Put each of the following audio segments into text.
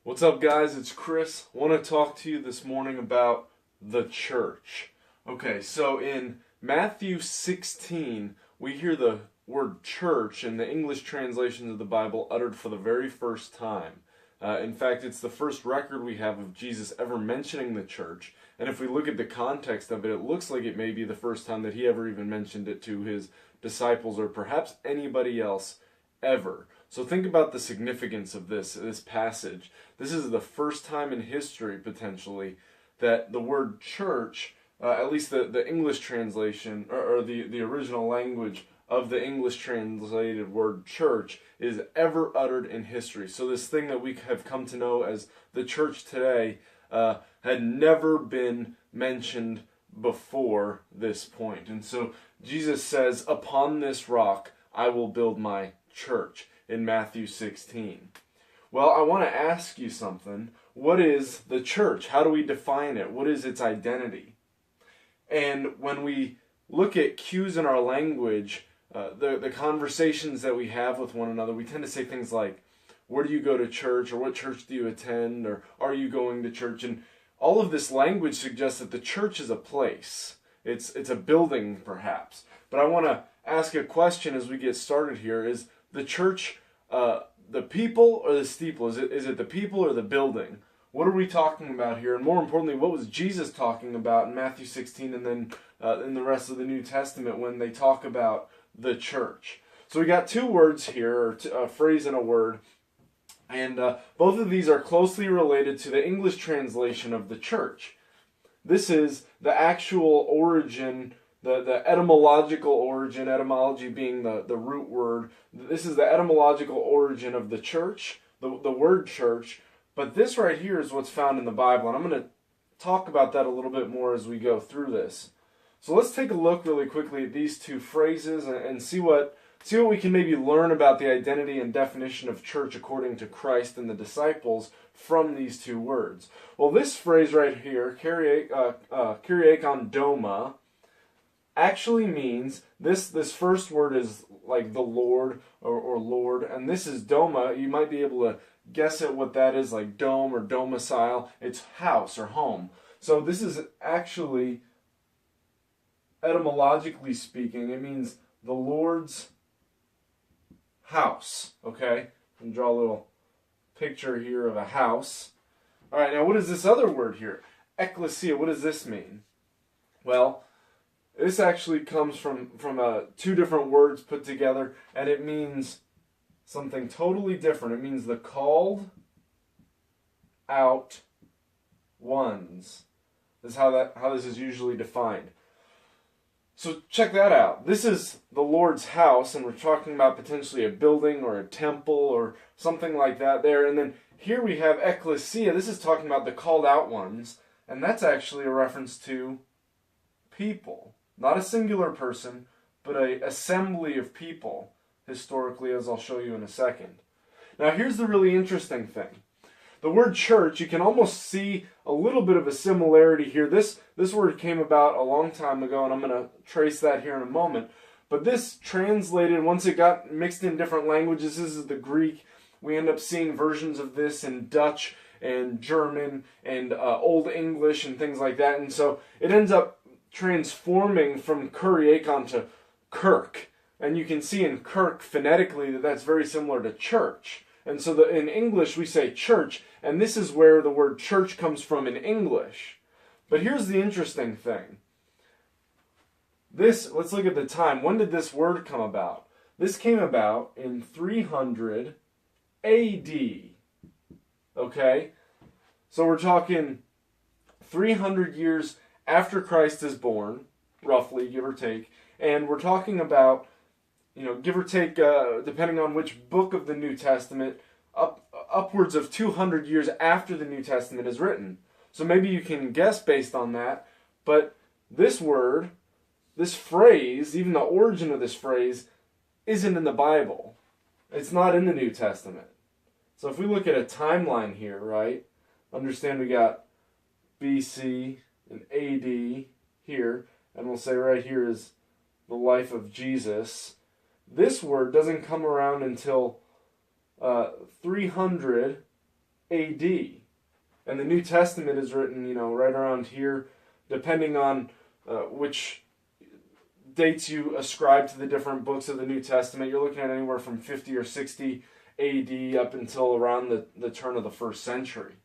What's up, guys? It's Chris. I want to talk to you this morning about the church. Okay, so in Matthew 16, we hear the word church in the English translations of the Bible uttered for the very first time. In fact, it's the first record we have of Jesus ever mentioning the church. And if we look at the context of it, it looks like it may be the first time that he ever even mentioned it to his disciples or perhaps anybody else ever. So think about the significance of this passage. This is the first time in history, potentially, that the word church, at least the English translation, or the original language of the English translated word church, is ever uttered in history. So this thing that we have come to know as the church today had never been mentioned before this point. And so Jesus says, "Upon this rock I will build my church," in Matthew 16. Well, I want to ask you something. What is the church? How do we define it? What is its identity? And when we look at cues in our language, the conversations that we have with one another, we tend to say things like, "Where do you go to church?" or "What church do you attend?" or "Are you going to church?" And all of this language suggests that the church is a place. It's a building, perhaps. But I want to ask a question as we get started here. Is the church the people or the steeple? Is it the people or the building? What are we talking about here? And more importantly, what was Jesus talking about in Matthew 16 and then in the rest of the New Testament when they talk about the church? So we got two words here, or a phrase and a word. And both of these are closely related to the English translation of the church. This is the actual origin, the etymological origin, etymology being the root word. This is the etymological origin of the church, the word church. But this right here is what's found in the Bible. And I'm going to talk about that a little bit more as we go through this. So let's take a look really quickly at these two phrases and see what we can maybe learn about the identity and definition of church according to Christ and the disciples from these two words. Well, this phrase right here, kyriakon doma, actually means, this first word is like the Lord or Lord, and this is doma. You might be able to guess at what that is, like dome or domicile. It's house or home. So this is actually, etymologically speaking, it means the Lord's house. Okay? And draw a little picture here of a house. All right, now what is this other word here? Ekklesia. What does this mean? Well, this actually comes from two different words put together, and it means something totally different. It means the called out ones. This is how this is usually defined. So check that out. This is the Lord's house, and we're talking about potentially a building or a temple or something like that there. And then here we have Ekklesia. This is talking about the called out ones, and that's actually a reference to people. Not a singular person, but an assembly of people, historically, as I'll show you in a second. Now here's the really interesting thing. The word church, you can almost see a little bit of a similarity here. This word came about a long time ago, and I'm going to trace that here in a moment. But this translated, once it got mixed in different languages, this is the Greek. We end up seeing versions of this in Dutch and German and Old English and things like that. And so it ends up transforming from kyriakon to kirk. And you can see in kirk phonetically that that's very similar to church. And so in English we say church, and this is where the word church comes from in English. But here's the interesting thing. Let's look at the time. When did this word come about? This came about in 300 AD. Okay? So we're talking 300 years after Christ is born, roughly, give or take. And we're talking about, give or take, depending on which book of the New Testament, upwards of 200 years after the New Testament is written. So maybe you can guess based on that, but this word, this phrase, even the origin of this phrase, isn't in the Bible. It's not in the New Testament. So if we look at a timeline here, right, understand we got BC and AD here, and we'll say right here is the life of Jesus. This word doesn't come around until 300 AD. And the New Testament is written, right around here, depending on which dates you ascribe to the different books of the New Testament. You're looking at anywhere from 50 or 60 AD up until around the turn of the first century.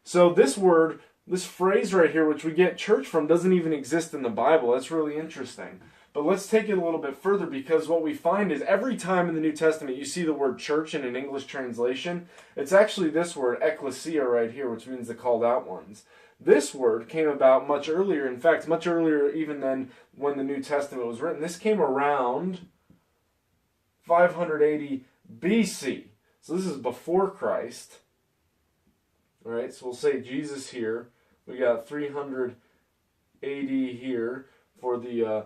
So this word, this phrase right here, which we get church from, doesn't even exist in the Bible. That's really interesting. But let's take it a little bit further, because what we find is every time in the New Testament you see the word church in an English translation, it's actually this word, ekklesia, right here, which means the called out ones. This word came about much earlier. In fact, much earlier even than when the New Testament was written. This came around 580 BC. So this is before Christ. All right, so we'll say Jesus here. We got 300 AD here for the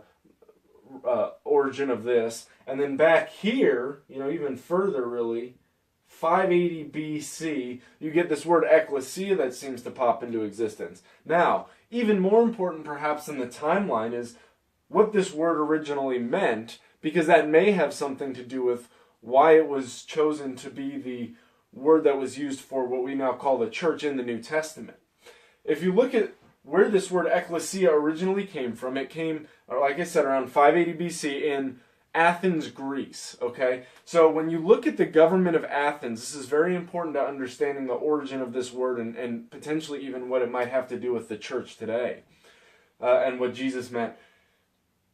origin of this. And then back here, even further really, 580 BC, you get this word ekklesia that seems to pop into existence. Now, even more important perhaps than the timeline is what this word originally meant, because that may have something to do with why it was chosen to be the word that was used for what we now call the church in the New Testament. If you look at where this word ekklesia originally came from, it came, like I said, around 580 BC in Athens, Greece. Okay, so when you look at the government of Athens, this is very important to understanding the origin of this word and potentially even what it might have to do with the church today and what Jesus meant.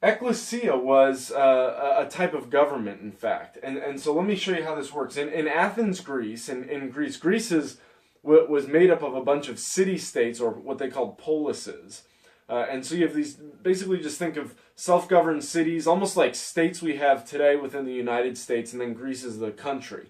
Ekklesia was a type of government, in fact, and so let me show you how this works. In Athens, Greece, Greece was made up of a bunch of city-states, or what they called polises. And so you have these, basically just think of self-governed cities, almost like states we have today within the United States, and then Greece is the country.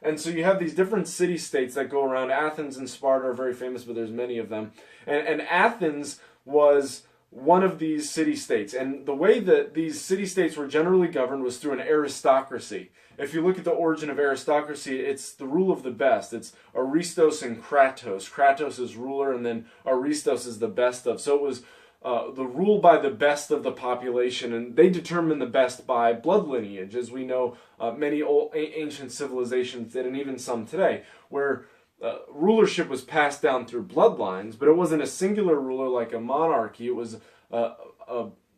And so you have these different city-states that go around. Athens and Sparta are very famous, but there's many of them. And Athens was one of these city-states. And the way that these city-states were generally governed was through an aristocracy. If you look at the origin of aristocracy, it's the rule of the best. It's Aristos and Kratos. Kratos is ruler, and then Aristos is the best of. So it was the rule by the best of the population, and they determined the best by blood lineage, as we know many old ancient civilizations did, and even some today, where rulership was passed down through bloodlines, but it wasn't a singular ruler like a monarchy. It was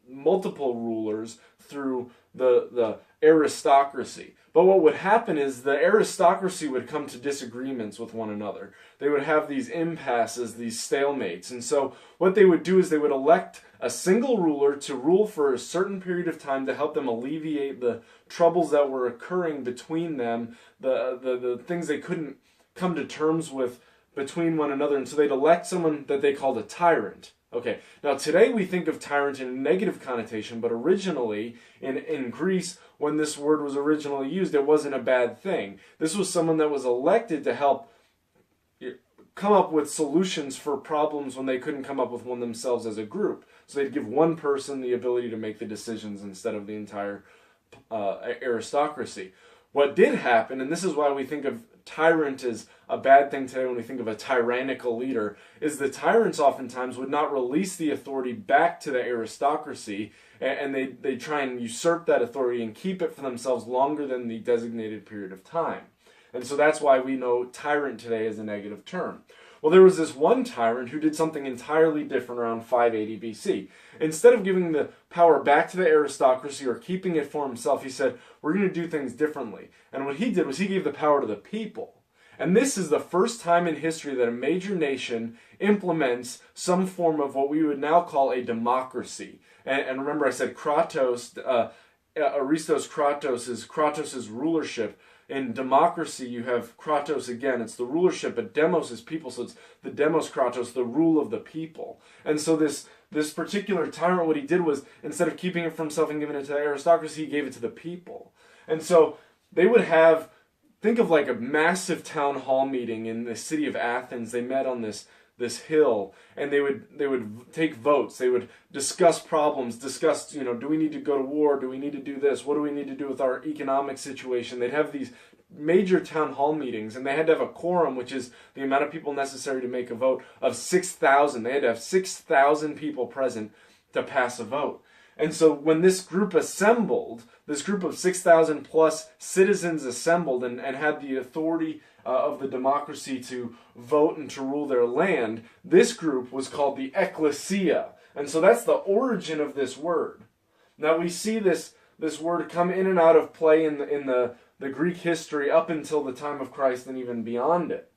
multiple rulers through the aristocracy. But what would happen is the aristocracy would come to disagreements with one another. They would have these impasses, these stalemates. And so what they would do is they would elect a single ruler to rule for a certain period of time to help them alleviate the troubles that were occurring between them, the things they couldn't come to terms with between one another. And so they'd elect someone that they called a tyrant. Okay, now today we think of tyrant in a negative connotation, but originally in Greece, when this word was originally used, it wasn't a bad thing. This was someone that was elected to help come up with solutions for problems when they couldn't come up with one themselves as a group. So they'd give one person the ability to make the decisions instead of the entire aristocracy. What did happen, and this is why we think of tyrant as a bad thing today when we think of a tyrannical leader, is the tyrants oftentimes would not release the authority back to the aristocracy, and they try and usurp that authority and keep it for themselves longer than the designated period of time. And so that's why we know tyrant today as a negative term. Well, there was this one tyrant who did something entirely different around 580 BC. Instead of giving the power back to the aristocracy or keeping it for himself, he said, we're going to do things differently. And what he did was he gave the power to the people. And this is the first time in history that a major nation implements some form of what we would now call a democracy. And remember I said Kratos, Aristos Kratos' rulership. In democracy, you have Kratos again. It's the rulership, but demos is people, so it's the demos Kratos, the rule of the people. And so this particular tyrant, what he did was, instead of keeping it for himself and giving it to the aristocracy, he gave it to the people. And so they would have, think of like a massive town hall meeting in the city of Athens. They met on this hill, and they would take votes. They would discuss problems, do we need to go to war? Do we need to do this? What do we need to do with our economic situation? They'd have these major town hall meetings, and they had to have a quorum, which is the amount of people necessary to make a vote, of 6,000. They had to have 6,000 people present to pass a vote. And so when this group assembled, this group of 6,000 plus citizens assembled and had the authority of the democracy to vote and to rule their land, this group was called the Ekklesia. And so that's the origin of this word. Now we see this word come in and out of play in the Greek history up until the time of Christ and even beyond it.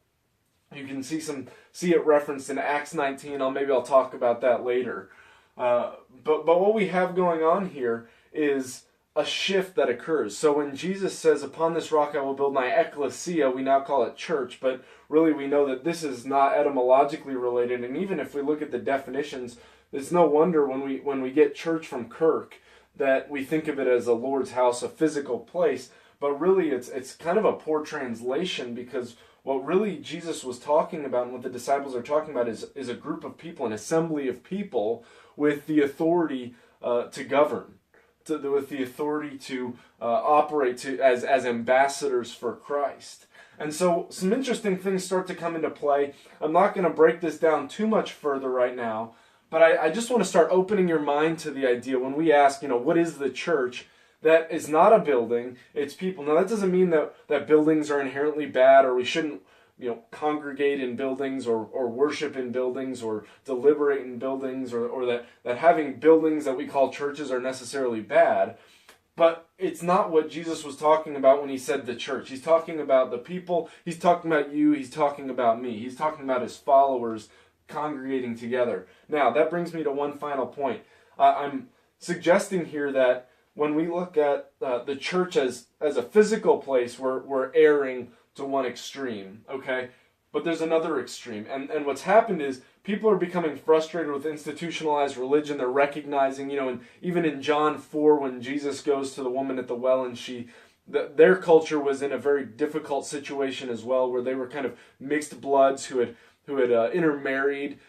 You can see it referenced in Acts 19. Maybe I'll talk about that later. But what we have going on here is a shift that occurs. So when Jesus says, "Upon this rock I will build my ekklesia," we now call it church, but really we know that this is not etymologically related. And even if we look at the definitions, it's no wonder when we get church from Kirk that we think of it as a Lord's house, a physical place. But really it's kind of a poor translation, because what really Jesus was talking about and what the disciples are talking about is a group of people, an assembly of people with the authority to govern, with the authority to operate as ambassadors for Christ. And so some interesting things start to come into play. I'm not going to break this down too much further right now, but I just want to start opening your mind to the idea when we ask, what is the church? That is not a building, it's people. Now that doesn't mean that buildings are inherently bad, or we shouldn't congregate in buildings or worship in buildings or deliberate in buildings, or that having buildings that we call churches are necessarily bad. But it's not what Jesus was talking about when he said the church. He's talking about the people, he's talking about you, he's talking about me. He's talking about his followers congregating together. Now that brings me to one final point. I'm suggesting here that when we look at the church as a physical place, we're erring to one extreme, okay? But there's another extreme. And what's happened is people are becoming frustrated with institutionalized religion. They're recognizing, and even in John 4, when Jesus goes to the woman at the well, and their culture was in a very difficult situation as well, where they were kind of mixed bloods who had intermarried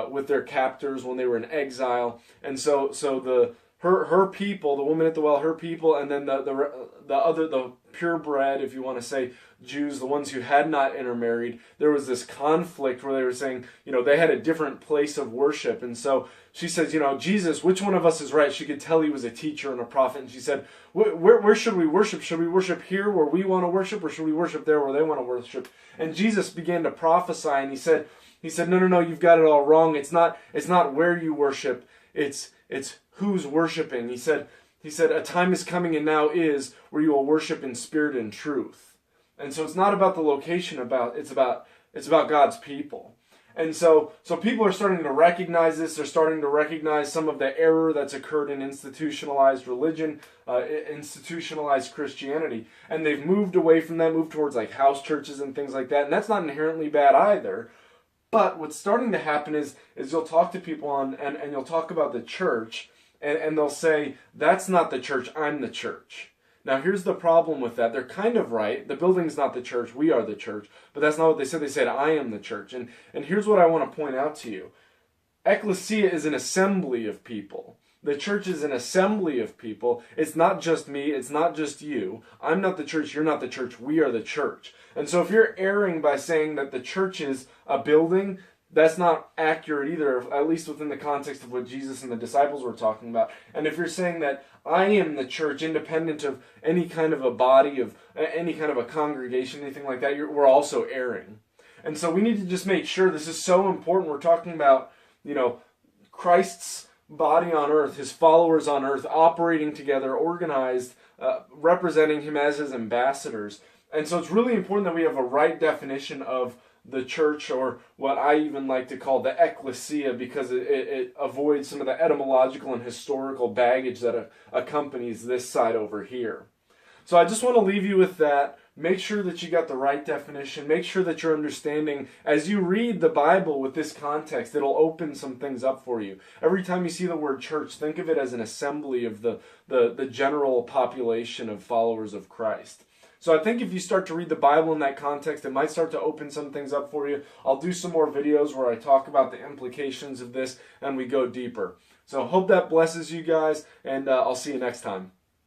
with their captors when they were in exile. And so her people, the woman at the well, her people, and then the purebred, if you want to say, Jews, the ones who had not intermarried, there was this conflict where they were saying, they had a different place of worship. And so she says, Jesus, which one of us is right? She could tell he was a teacher and a prophet. And she said, where should we worship? Should we worship here where we want to worship, or should we worship there where they want to worship? And Jesus began to prophesy, and he said, no, you've got it all wrong. It's not where you worship. It's who's worshiping. He said, a time is coming and now is where you will worship in spirit and truth. And so it's not about the location, it's about God's people. And so people are starting to recognize this. They're starting to recognize some of the error that's occurred in institutionalized religion, institutionalized Christianity. And they've moved away from that, moved towards like house churches and things like that. And that's not inherently bad either. But what's starting to happen is you'll talk to people and you'll talk about the church, and they'll say, that's not the church, I'm the church. Now here's the problem with that. They're kind of right. The building's not the church, we are the church. But that's not what they said. They said, I am the church. And here's what I want to point out to you. Ekklesia is an assembly of people. The church is an assembly of people. It's not just me. It's not just you. I'm not the church. You're not the church. We are the church. And so if you're erring by saying that the church is a building, that's not accurate either, at least within the context of what Jesus and the disciples were talking about. And if you're saying that I am the church, independent of any kind of a body, of any kind of a congregation, anything like that, we're also erring. And so we need to just make sure, this is so important. We're talking about, Christ's body on earth, his followers on earth, operating together, organized, representing him as his ambassadors. And so it's really important that we have a right definition of the church, or what I even like to call the Ekklesia, because it avoids some of the etymological and historical baggage that accompanies this side over here. So I just want to leave you with that. Make sure that you got the right definition. Make sure that you're understanding, as you read the Bible with this context, it'll open some things up for you. Every time you see the word church, think of it as an assembly of the general population of followers of Christ. So I think if you start to read the Bible in that context, it might start to open some things up for you. I'll do some more videos where I talk about the implications of this and we go deeper. So hope that blesses you guys, and I'll see you next time.